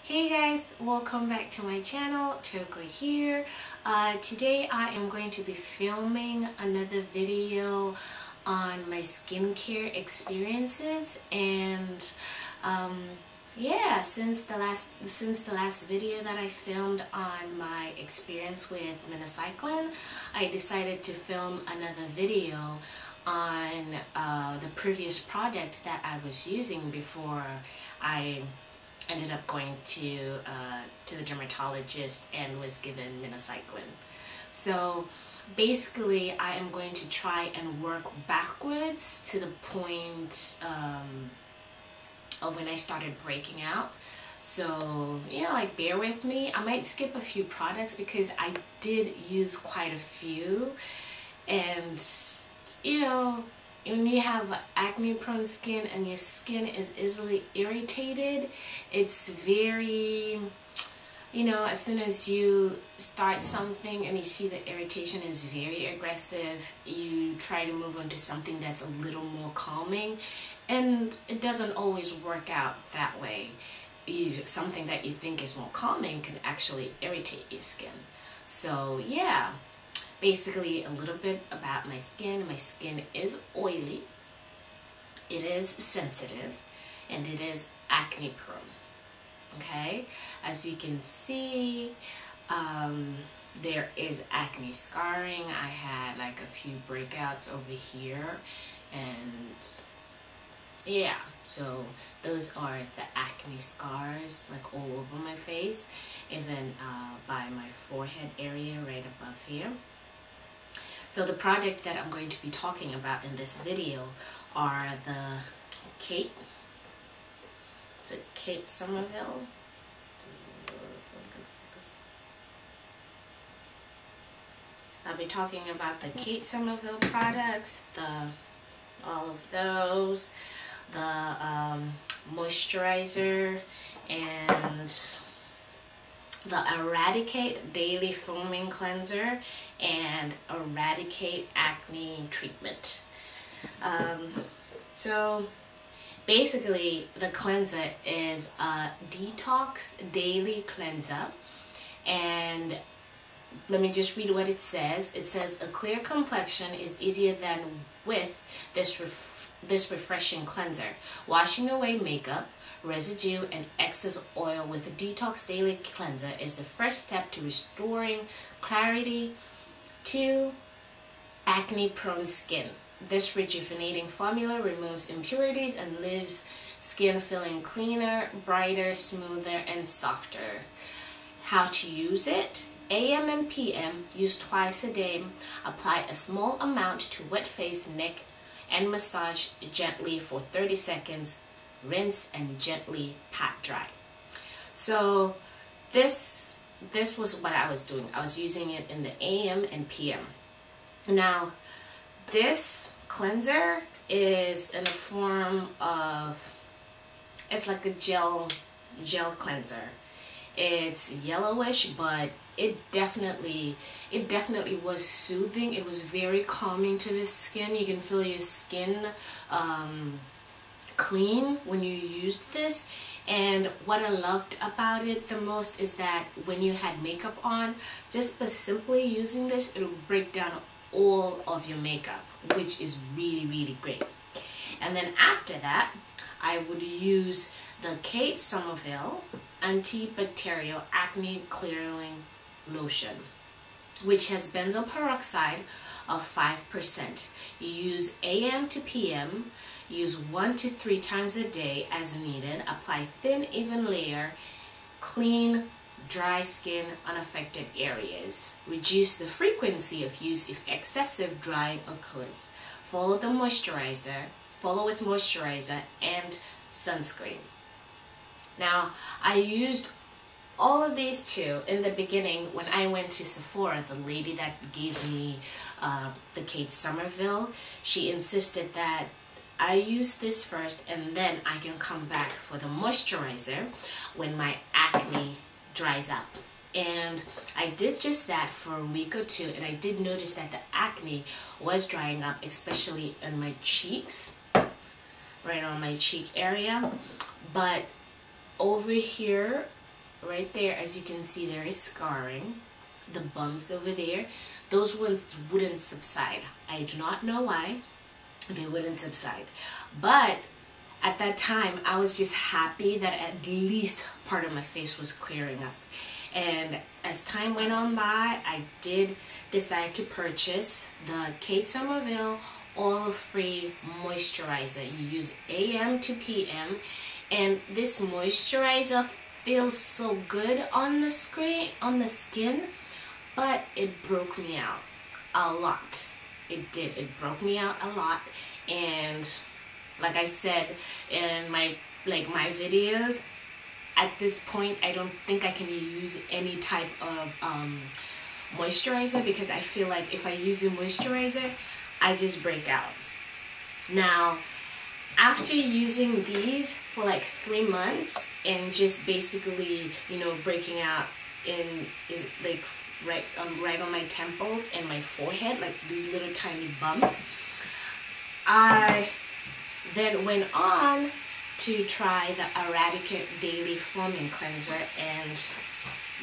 Hey guys, welcome back to my channel. Thoko here. Today I am going to be filming another video on my skincare experiences, and yeah, since the last video that I filmed on my experience with minocycline, I decided to film another video on the previous product that I was using before I ended up going to the dermatologist and was given minocycline. So basically I am going to try and work backwards to the point of when I started breaking out. So, like, bear with me. I might skip a few products because I did use quite a few, and when you have acne prone skin and your skin is easily irritated, it's very, as soon as you start something and you see the irritation is very aggressive, you try to move on to something that's a little more calming, and it doesn't always work out that way. Something that you think is more calming can actually irritate your skin. So yeah. Basically, a little bit about my skin. My skin is oily, it is sensitive, and it is acne prone. Okay, as you can see, there is acne scarring. I had like a few breakouts over here, and yeah, so those are the acne scars, like all over my face, even by my forehead area right above here. So the product that I'm going to be talking about in this video are the Kate Somerville. I'll be talking about the Kate Somerville products, all of those, the moisturizer, and the Eradicate Daily Foaming Cleanser and Eradicate Acne Treatment. So basically the cleanser is a detox daily cleanser, and let me just read what it says. It says, a clear complexion is easier than with this refreshing cleanser. Washing away makeup, residue, and excess oil with a detox daily cleanser is the first step to restoring clarity to acne prone skin. This rejuvenating formula removes impurities and leaves skin feeling cleaner, brighter, smoother, and softer. How to use it? AM and PM, use twice a day. Apply a small amount to wet face, neck, and massage gently for 30 seconds. Rinse and gently pat dry. So this was what I was doing. I was using it in the AM and PM. Now this cleanser is in the form of, it's like a gel cleanser. It's yellowish, but it definitely was soothing. It was very calming to the skin. You can feel your skin clean when you used this. And what I loved about it the most is that when you had makeup on, just by simply using this, it'll break down all of your makeup, which is really great. And then after that, I would use the Kate Somerville antibacterial acne clearing lotion, which has benzoyl peroxide of 5%. You use AM to PM. Use 1 to 3 times a day as needed. Apply thin, even layer. Clean, dry skin, unaffected areas. Reduce the frequency of use if excessive drying occurs. Follow with moisturizer and sunscreen. Now, I used all of these two in the beginning when I went to Sephora. The lady that gave me the Kate Somerville, she insisted that I use this first and then I can come back for the moisturizer when my acne dries up. And I did just that for a week or two, and I did notice that the acne was drying up, especially in my cheeks, right on my cheek area. But over here right there, as you can see, there is scarring. The bumps over there, those ones wouldn't subside. I do not know why they wouldn't subside, but at that time I was just happy that at least part of my face was clearing up. And as time went on by, I did decide to purchase the Kate Somerville oil-free moisturizer. You use AM to PM, and this moisturizer feels so good on the skin, but it broke me out a lot. It did. It broke me out a lot. And like I said in my videos, at this point I don't think I can use any type of moisturizer, because I feel like if I use a moisturizer, I just break out. Now, after using these for like 3 months and just basically, you know, breaking out in like right on my temples and my forehead, like these little tiny bumps, I then went on to try the Eradicate Daily Foaming Cleanser and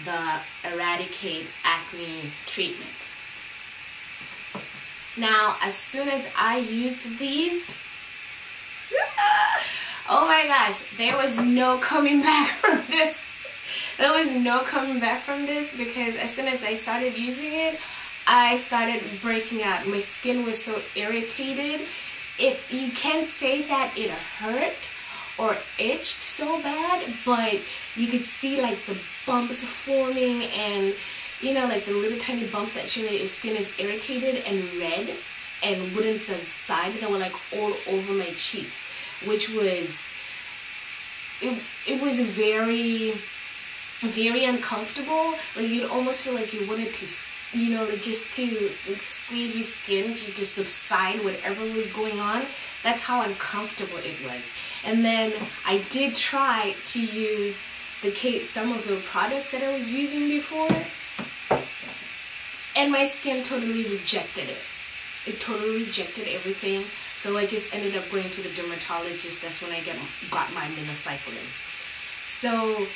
the Eradicate Acne Treatment. Now, as soon as I used these, oh my gosh, there was no coming back from this. There was no coming back from this, because as soon as I started using it, I started breaking out. My skin was so irritated. You can't say that it hurt or itched so bad, but you could see like the bumps forming, and you know, like the little tiny bumps that show that your skin is irritated and red and wouldn't subside. They were like all over my cheeks, which was, it was very uncomfortable. Like you'd almost feel like you wanted to, you know, like just to like squeeze your skin to subside whatever was going on. That's how uncomfortable it was. And then I did try to use the Kate Somerville products that I was using before, and my skin totally rejected it. It totally rejected everything. So I just ended up going to the dermatologist. That's when I got my minocycline. So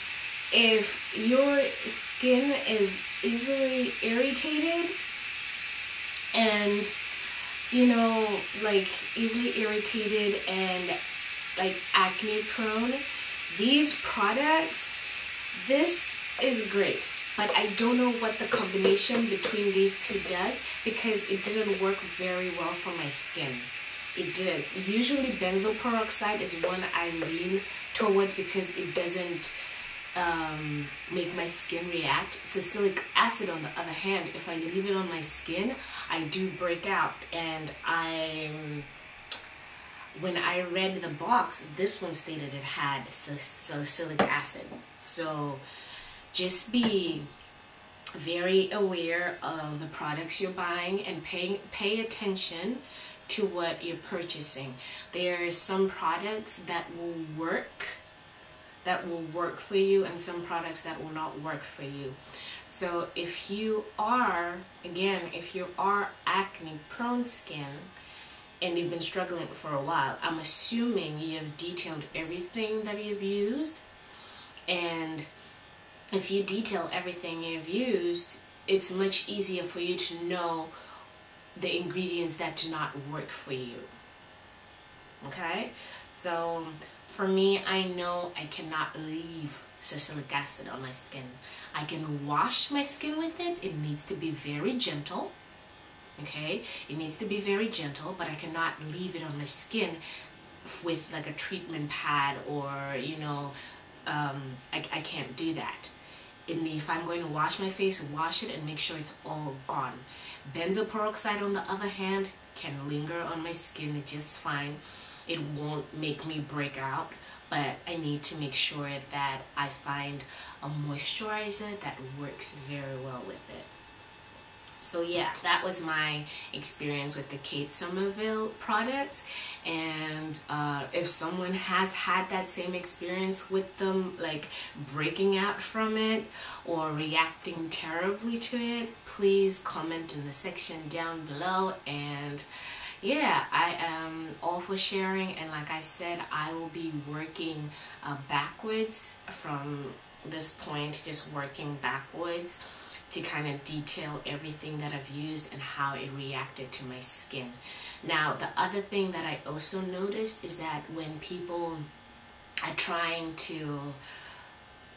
if your skin is easily irritated and, you know, like easily irritated and like acne prone, these products, this is great. But I don't know what the combination between these two does, because it didn't work very well for my skin. It didn't. Usually benzoyl peroxide is one I lean towards because it doesn't make my skin react. Salicylic acid, on the other hand, if I leave it on my skin, I do break out. And when I read the box, this one stated it had salicylic acid. So just be very aware of the products you're buying and pay attention to what you're purchasing. There are some products that will work for you, and some products that will not work for you. So if you are acne prone skin and you've been struggling for a while, I'm assuming you have detailed everything that you've used. And if you detail everything you've used, it's much easier for you to know the ingredients that do not work for you. Okay? So for me, I know I cannot leave salicylic acid on my skin. I can wash my skin with it. It needs to be very gentle. Okay? It needs to be very gentle, but I cannot leave it on my skin with like a treatment pad, or, you know, I can't do that. If I'm going to wash my face, wash it and make sure it's all gone. Benzoyl peroxide, on the other hand, can linger on my skin just fine. It won't make me break out, but I need to make sure that I find a moisturizer that works very well with it. So yeah, that was my experience with the Kate Somerville products. And if someone has had that same experience with them, like breaking out from it or reacting terribly to it, please comment in the section down below. And yeah, I am all for sharing, and like I said, I will be working backwards from this point, just working backwards to kind of detail everything that I've used and how it reacted to my skin. Now, the other thing that I also noticed is that when people are trying to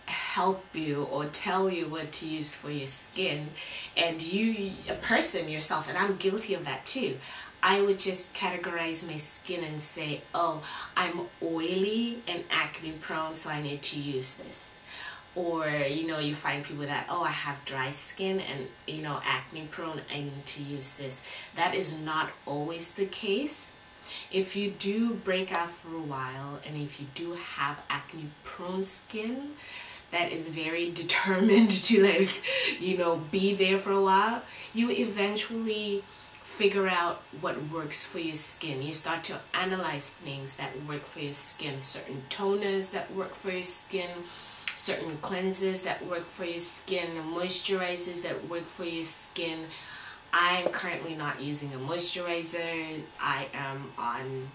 help you or tell you what to use for your skin, and you, a person yourself, and I'm guilty of that too, I would just categorize my skin and say, oh, I'm oily and acne prone, so I need to use this. Or, you know, you find people that, oh, I have dry skin and, you know, acne prone, I need to use this. That is not always the case. If you do break out for a while, and if you do have acne prone skin that is very determined to, like, you know, be there for a while, you eventually figure out what works for your skin. You start to analyze things that work for your skin, certain toners that work for your skin, certain cleansers that work for your skin, moisturizers that work for your skin. I'm currently not using a moisturizer. I am on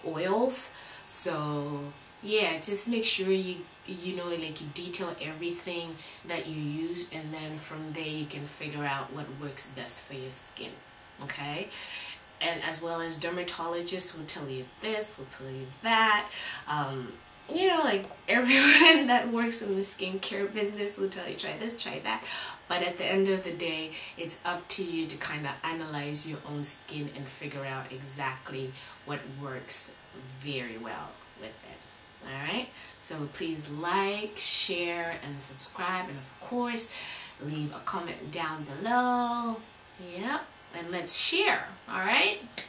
oils. So yeah, just make sure you know, like, you detail everything that you use, and then from there you can figure out what works best for your skin. Okay? And as well as dermatologists will tell you this, will tell you that. You know, like, everyone that works in the skincare business will tell you, try this, try that. But at the end of the day, it's up to you to kind of analyze your own skin and figure out exactly what works very well with it. Alright? So please like, share, and subscribe. And of course, leave a comment down below. Yep. And let's share. Alright?